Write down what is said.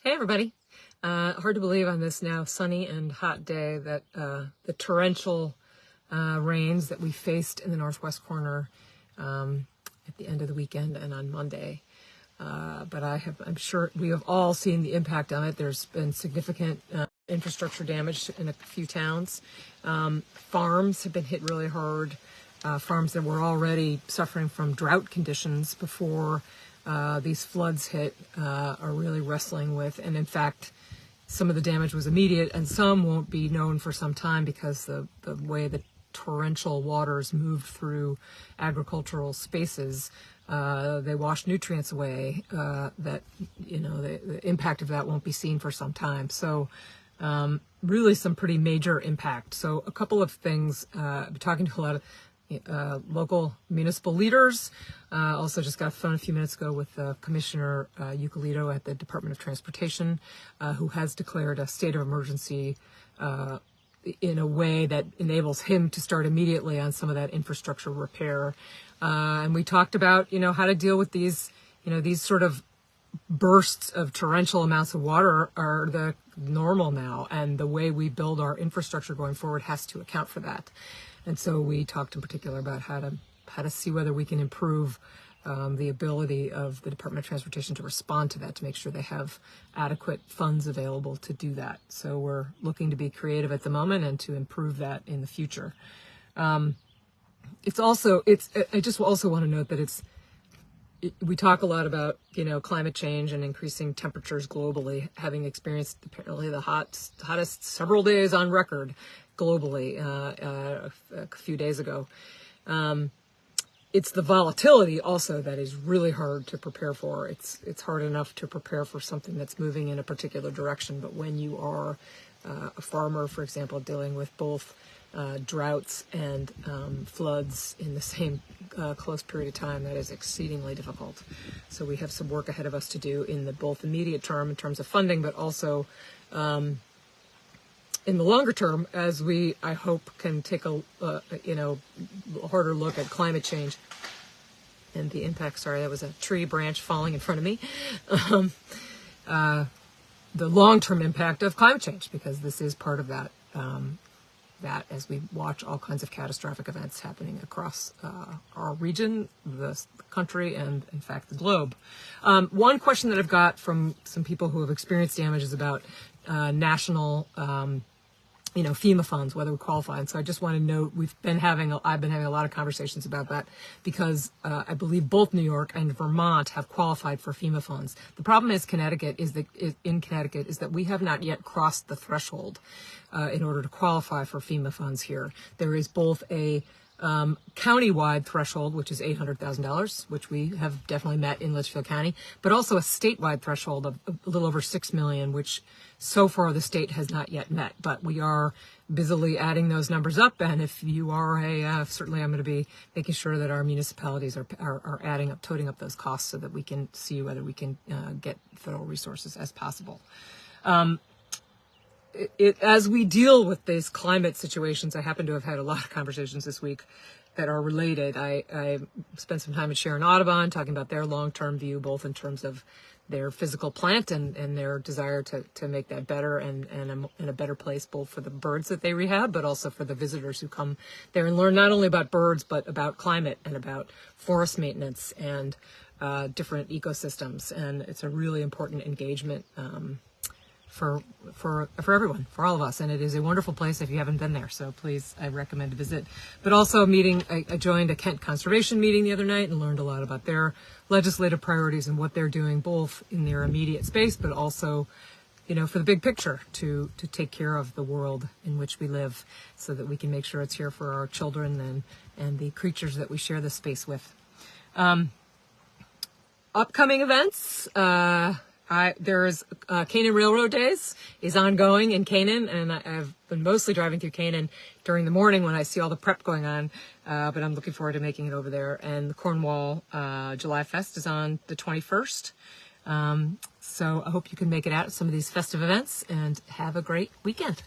Hey everybody. Hard to believe on this now sunny and hot day that the torrential rains that we faced in the northwest corner at the end of the weekend and on Monday. But I'm sure we have all seen the impact on it. There's been significant infrastructure damage in a few towns. Farms have been hit really hard. Farms that were already suffering from drought conditions before these floods hit are really wrestling with. And in fact, some of the damage was immediate and some won't be known for some time because the way the torrential waters moved through agricultural spaces, they wash nutrients away, that, the impact of that won't be seen for some time. So really some pretty major impact. So a couple of things, I've been talking to a lot of local municipal leaders. Also just got a phone a few minutes ago with Commissioner Eucalito at the Department of Transportation, who has declared a state of emergency in a way that enables him to start immediately on some of that infrastructure repair. And we talked about, how to deal with these, these sort of bursts of torrential amounts of water are the normal now, and the way we build our infrastructure going forward has to account for that. And so we talked in particular about how to see whether we can improve the ability of the Department of Transportation to respond to that, to make sure they have adequate funds available to do that. So we're looking to be creative at the moment and to improve that in the future. I just also want to note that we talk a lot about, climate change and increasing temperatures globally, having experienced apparently the hottest several days on record globally a few days ago. It's the volatility also that is really hard to prepare for. It's hard enough to prepare for something that's moving in a particular direction, but when you are a farmer, for example, dealing with both droughts and floods in the same close period of time, that is exceedingly difficult. So we have some work ahead of us to do in the both immediate term in terms of funding, but also in the longer term, as we, I hope, can take a harder look at climate change and the impact. Sorry, that was a tree branch falling in front of me. The long-term impact of climate change, because this is part of that. That as we watch all kinds of catastrophic events happening across our region, the country, and in fact the globe. One question that I've got from some people who have experienced damage is about national FEMA funds, whether we qualify. And so I just want to note, I've been having a lot of conversations about that because I believe both New York and Vermont have qualified for FEMA funds. The problem in Connecticut is that we have not yet crossed the threshold in order to qualify for FEMA funds here. There is both a county-wide threshold, which is $800,000, which we have definitely met in Litchfield County, but also a statewide threshold of a little over $6 million, which so far the state has not yet met. But we are busily adding those numbers up, and if you are certainly I'm going to be making sure that our municipalities are adding up, toting up those costs so that we can see whether we can get federal resources as possible. As we deal with these climate situations, I happen to have had a lot of conversations this week that are related. I spent some time at Sharon Audubon talking about their long-term view, both in terms of their physical plant and their desire to make that better and in a better place, both for the birds that they rehab, but also for the visitors who come there and learn not only about birds, but about climate and about forest maintenance and different ecosystems. And it's a really important engagement for everyone, for all of us. And it is a wonderful place if you haven't been there. So please, I recommend a visit. But also I joined a Kent Conservation meeting the other night and learned a lot about their legislative priorities and what they're doing both in their immediate space, but also, for the big picture to take care of the world in which we live so that we can make sure it's here for our children and the creatures that we share this space with. Upcoming events, there's Canaan Railroad Days is ongoing in Canaan, and I've been mostly driving through Canaan during the morning when I see all the prep going on, but I'm looking forward to making it over there. And the Cornwall July Fest is on the 21st, so I hope you can make it out to some of these festive events and have a great weekend.